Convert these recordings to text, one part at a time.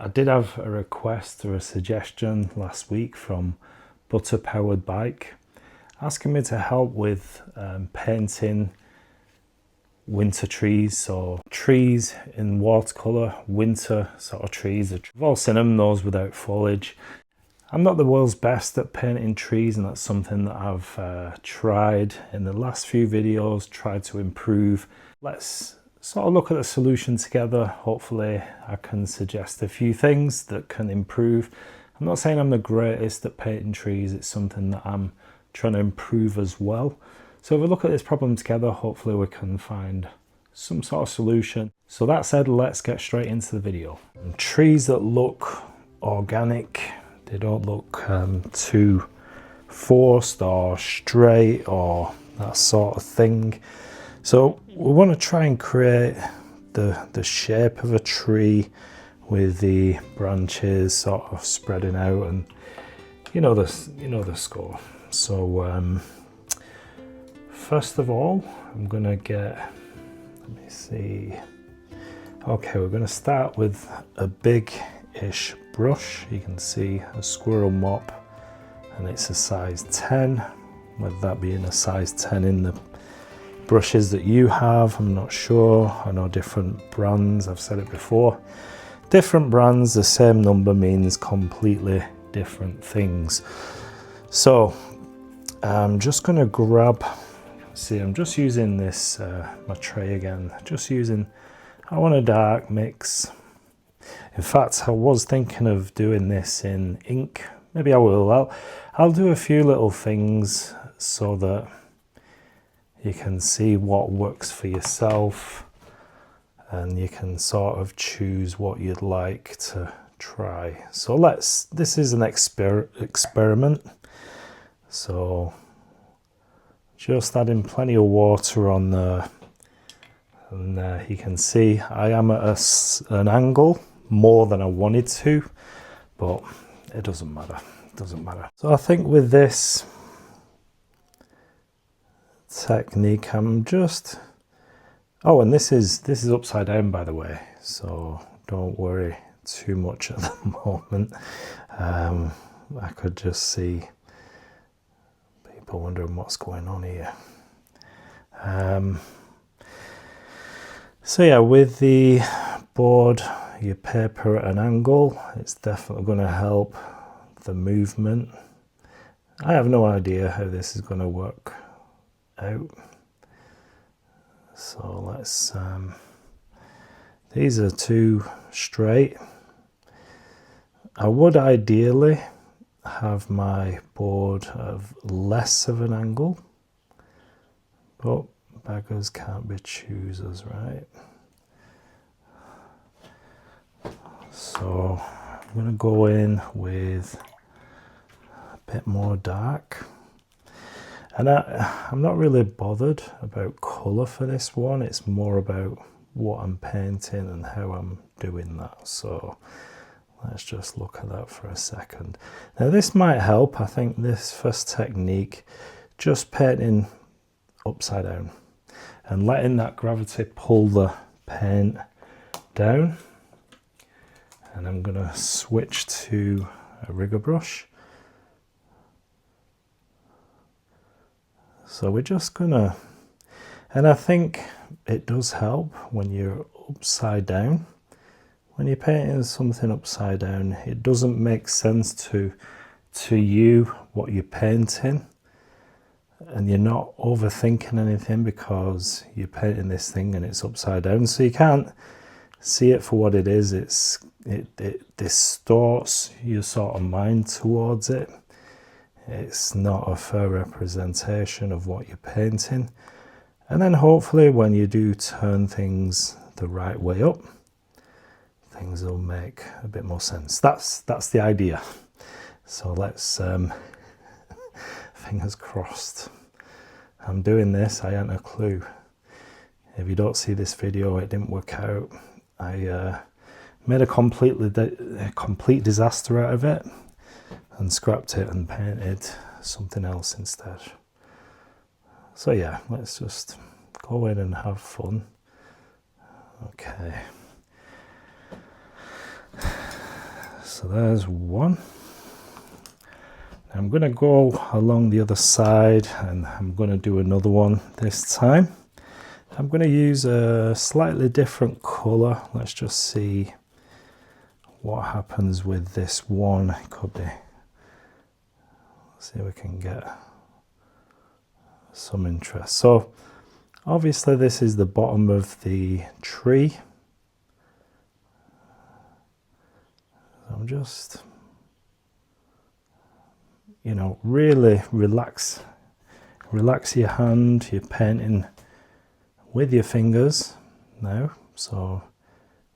I did have a request or a suggestion last week from Butter Powered Bike asking me to help with painting winter trees, so trees in watercolour, winter sort of trees. We've all seen them, those without foliage. I'm not the world's best at painting trees, and that's something that I've tried in the last few videos, tried to improve. Let's sort of look at the solution together. Hopefully I can suggest a few things that can improve. I'm not saying I'm the greatest at painting trees, it's something that I'm trying to improve as well. So if we look at this problem together, hopefully we can find some sort of solution. So that said, let's get straight into the video. And trees that look organic, they don't look too forced or straight or that sort of thing. So we want to try and create the shape of a tree with the branches sort of spreading out, and you know the score. So first of all, I'm gonna get, let me see. Okay, we're gonna start with a big-ish brush. You can see a squirrel mop, and it's a size 10, whether that being a size 10 in the brushes that you have, I'm not sure. I know different brands, I've said it before. Different brands, the same number means completely different things. So I'm just going to grab, see, I'm just using this, my tray again, I want a dark mix. In fact, I was thinking of doing this in ink. Maybe I will. I'll do a few little things so that you can see what works for yourself, and you can sort of choose what you'd like to try. So this is an experiment. So just adding plenty of water on there, and you can see I am at an angle more than I wanted to, but it doesn't matter. So I think with this technique, I'm just, oh, and this is upside down, by the way, so don't worry too much at the moment. I could just see people wondering what's going on here. So yeah, with the board, your paper at an angle, it's definitely going to help the movement. I have no idea how this is going to work out. So let's, these are too straight. I would ideally have my board of less of an angle, but beggars can't be choosers, right? So I'm going to go in with a bit more dark. And I'm not really bothered about colour for this one, it's more about what I'm painting and how I'm doing that. So let's just look at that for a second. Now this might help, I think this first technique, just painting upside down and letting that gravity pull the paint down. And I'm going to switch to a rigger brush. So we're just gonna, and I think it does help when you're upside down. When you're painting something upside down, it doesn't make sense to you what you're painting, and you're not overthinking anything because you're painting this thing and it's upside down. So you can't see it for what it is. It distorts your sort of mind towards it. It's not a fair representation of what you're painting. And then hopefully when you do turn things the right way up, things will make a bit more sense. That's the idea. So let's, fingers crossed. I'm doing this, I ain't a clue. If you don't see this video, it didn't work out. I made a complete disaster out of it and scrapped it and painted something else instead. So yeah, let's just go in and have fun. Okay. So there's one. I'm going to go along the other side and I'm going to do another one this time. I'm going to use a slightly different colour. Let's just see what happens with this one. It could be, let's see if we can get some interest. So obviously this is the bottom of the tree. I'm just, you know, really relax your hand. You're painting with your fingers now, so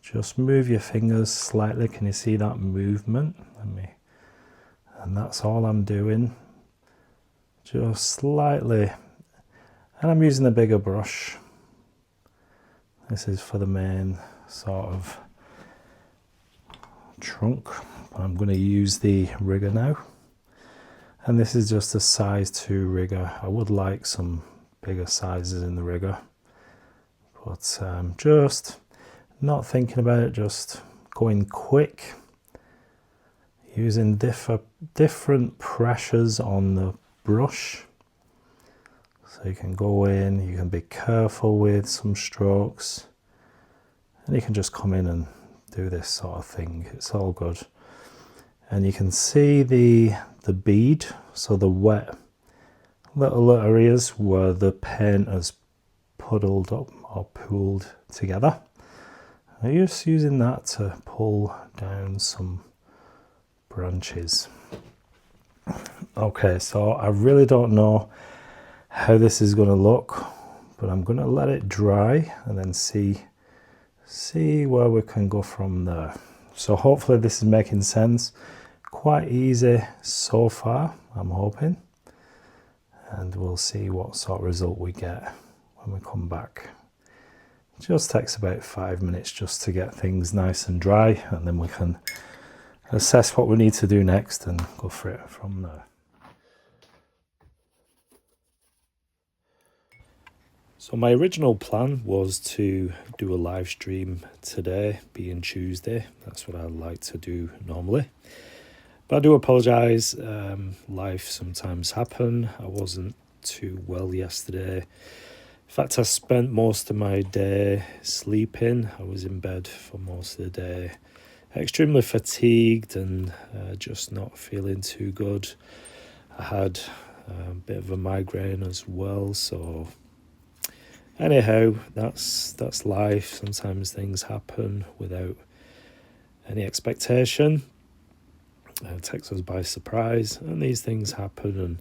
just move your fingers slightly. Can you see that movement? And that's all I'm doing, just slightly. And I'm using a bigger brush. This is for the main sort of trunk. I'm going to use the rigger now, and this is just a size 2 rigger. I would like some bigger sizes in the rigger, but just not thinking about it, just going quick, using different pressures on the brush. So you can go in, you can be careful with some strokes, and you can just come in and do this sort of thing. It's all good. And you can see the bead, so the wet little areas where the paint has puddled up or pooled together. I'm just using that to pull down some branches. Okay, so I really don't know how this is going to look, but I'm going to let it dry and then see where we can go from there. So hopefully this is making sense. Quite easy so far, I'm hoping, and we'll see what sort of result we get when we come back. It just takes about 5 minutes just to get things nice and dry, and then we can assess what we need to do next and go for it from there. So my original plan was to do a live stream today, being Tuesday. That's what I like to do normally. But I do apologise, life sometimes happen. I wasn't too well yesterday. In fact, I spent most of my day sleeping. I was in bed for most of the day, extremely fatigued and just not feeling too good. I had a bit of a migraine as well, so anyhow, that's life. Sometimes things happen without any expectation. It takes us by surprise, and these things happen, and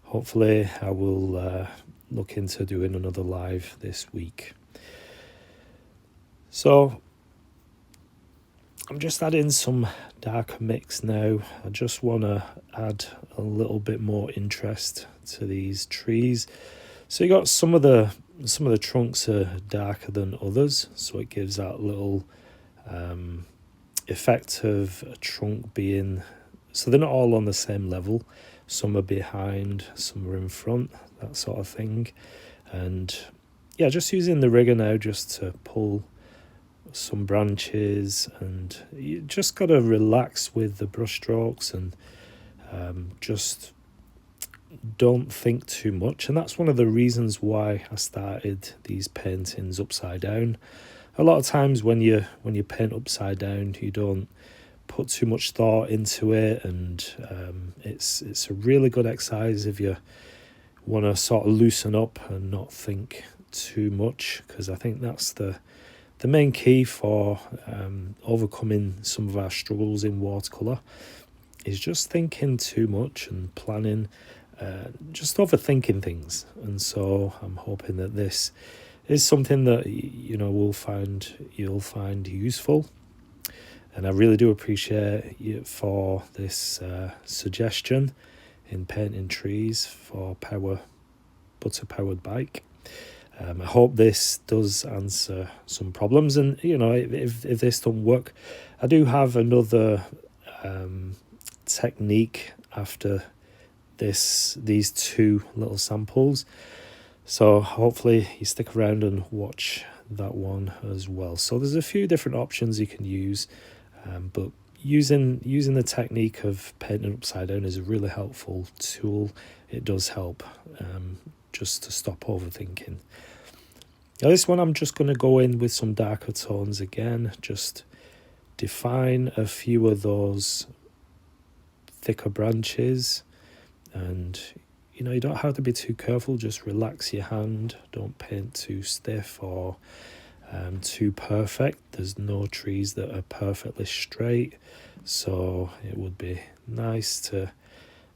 hopefully I will look into doing another live this week. So I'm just adding some darker mix now. I just want to add a little bit more interest to these trees. So you got some of the trunks are darker than others, so it gives that little effect of a trunk being, so they're not all on the same level. Some are behind, some are in front, that sort of thing. And yeah, just using the rigger now just to pull some branches, and you just got to relax with the brush strokes and just don't think too much. And that's one of the reasons why I started these paintings upside down. A lot of times when you paint upside down, you don't put too much thought into it, and it's a really good exercise if you want to sort of loosen up and not think too much, because I think that's the main key for overcoming some of our struggles in watercolour, is just thinking too much and planning, just overthinking things. And so I'm hoping that this is something that you'll find useful, and I really do appreciate you for this suggestion in painting trees for butter powered bike. I hope this does answer some problems, and if this doesn't work, I do have another technique after these two little samples, so hopefully you stick around and watch that one as well. So there's a few different options you can use, but using the technique of painting upside down is a really helpful tool. It does help just to stop overthinking. Now this one I'm just going to go in with some darker tones again, just define a few of those thicker branches. And you don't have to be too careful, just relax your hand, don't paint too stiff or too perfect. There's no trees that are perfectly straight, so it would be nice to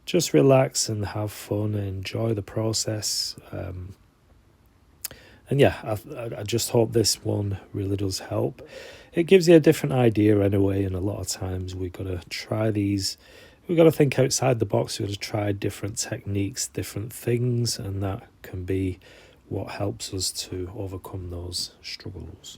just relax and have fun and enjoy the process. And yeah, I just hope this one really does help. It gives you a different idea anyway, and a lot of times we've got to try these. We've got to think outside the box. We've got to try different techniques, different things, and that can be what helps us to overcome those struggles.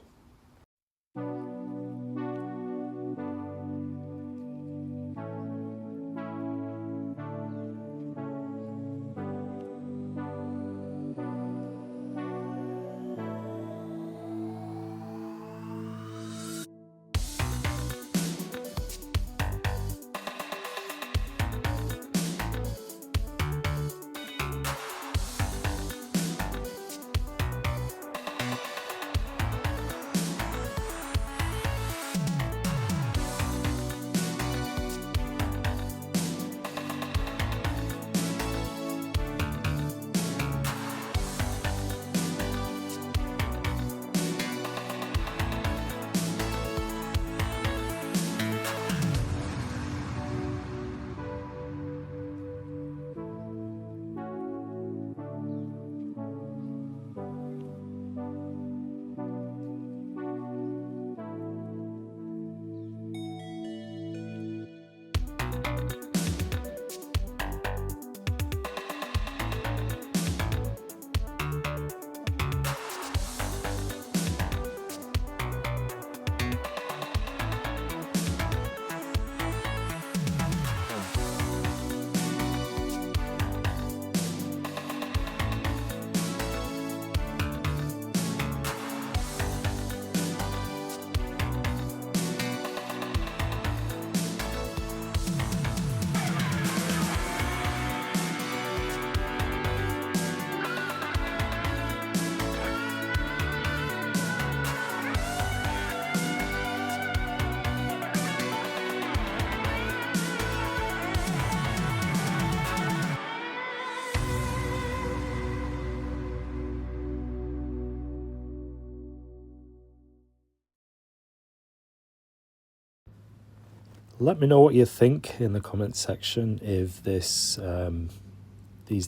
Let me know what you think in the comment section if these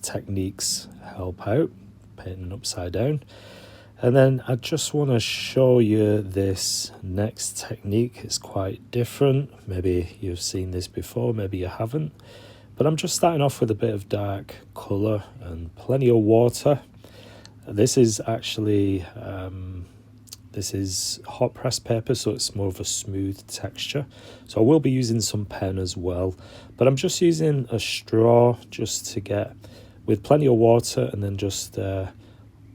techniques help out, painting upside down. And then I just want to show you this next technique. It's quite different. Maybe you've seen this before, maybe you haven't. But I'm just starting off with a bit of dark colour and plenty of water. This is actually this is hot press paper, so it's more of a smooth texture. So I will be using some pen as well, but I'm just using a straw just to get with plenty of water, and then just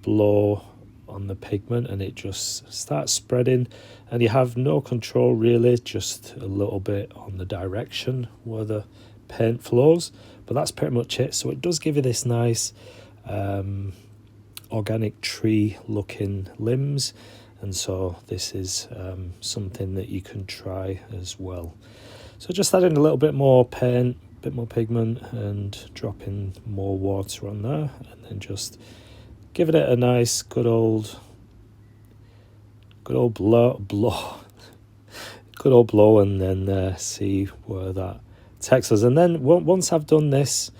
blow on the pigment and it just starts spreading, and you have no control really, just a little bit on the direction where the paint flows, but that's pretty much it. So it does give you this nice organic tree looking limbs. And so this is something that you can try as well. So just adding a little bit more paint, a bit more pigment, and dropping more water on there, and then just giving it a nice good old blow, and then see where that takes us. And then once I've done this,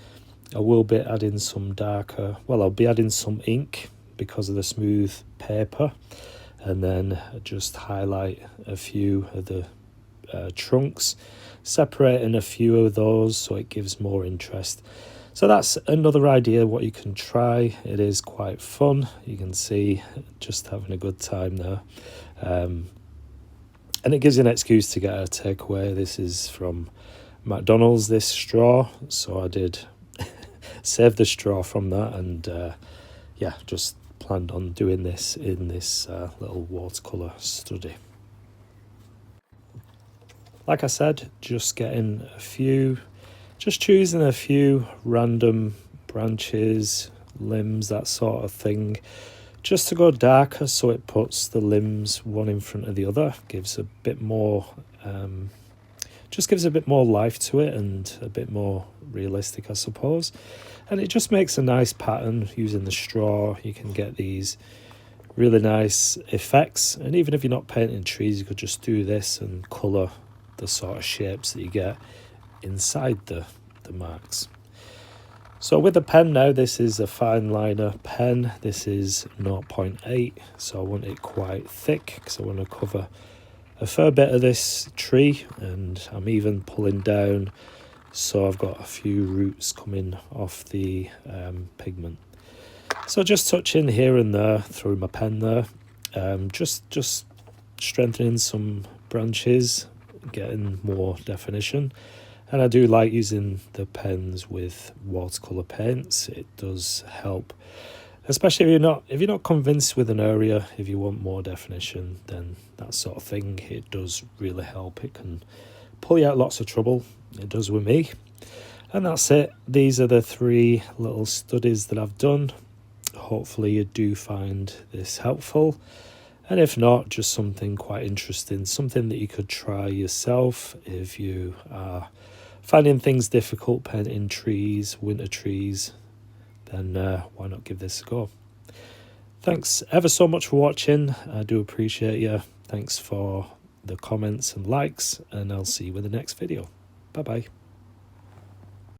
I will be adding some darker. Well, I'll be adding some ink because of the smooth paper. And then just highlight a few of the trunks, separating a few of those so it gives more interest. So that's another idea what you can try. It is quite fun. You can see just having a good time there. And it gives you an excuse to get a takeaway. This is from McDonald's, this straw. So I did save the straw from that, and yeah, just planned on doing this in this little watercolour study. like I said, just choosing a few random branches, limbs, that sort of thing, just to go darker, so it puts the limbs one in front of the other, gives a bit more life to it and a bit more realistic, I suppose. And it just makes a nice pattern. Using the straw, you can get these really nice effects. And even if you're not painting trees, you could just do this and colour the sort of shapes that you get inside the marks. So with the pen now, this is a fine liner pen. This is 0.8, so I want it quite thick because I want to cover a fair bit of this tree, and I'm even pulling down, so I've got a few roots coming off the pigment. So just touching here and there through my pen there, just strengthening some branches, getting more definition. And I do like using the pens with watercolour paints. It does help, especially if you're not convinced with an area, if you want more definition, then that sort of thing, it does really help. It can pull you out lots of trouble. It does with me. And that's it. These are the 3 little studies that I've done. Hopefully you do find this helpful. And if not, just something quite interesting, something that you could try yourself if you are finding things difficult painting trees, winter trees, then why not give this a go? Thanks ever so much for watching. I do appreciate you. Thanks for the comments and likes, and I'll see you in the next video. Bye bye.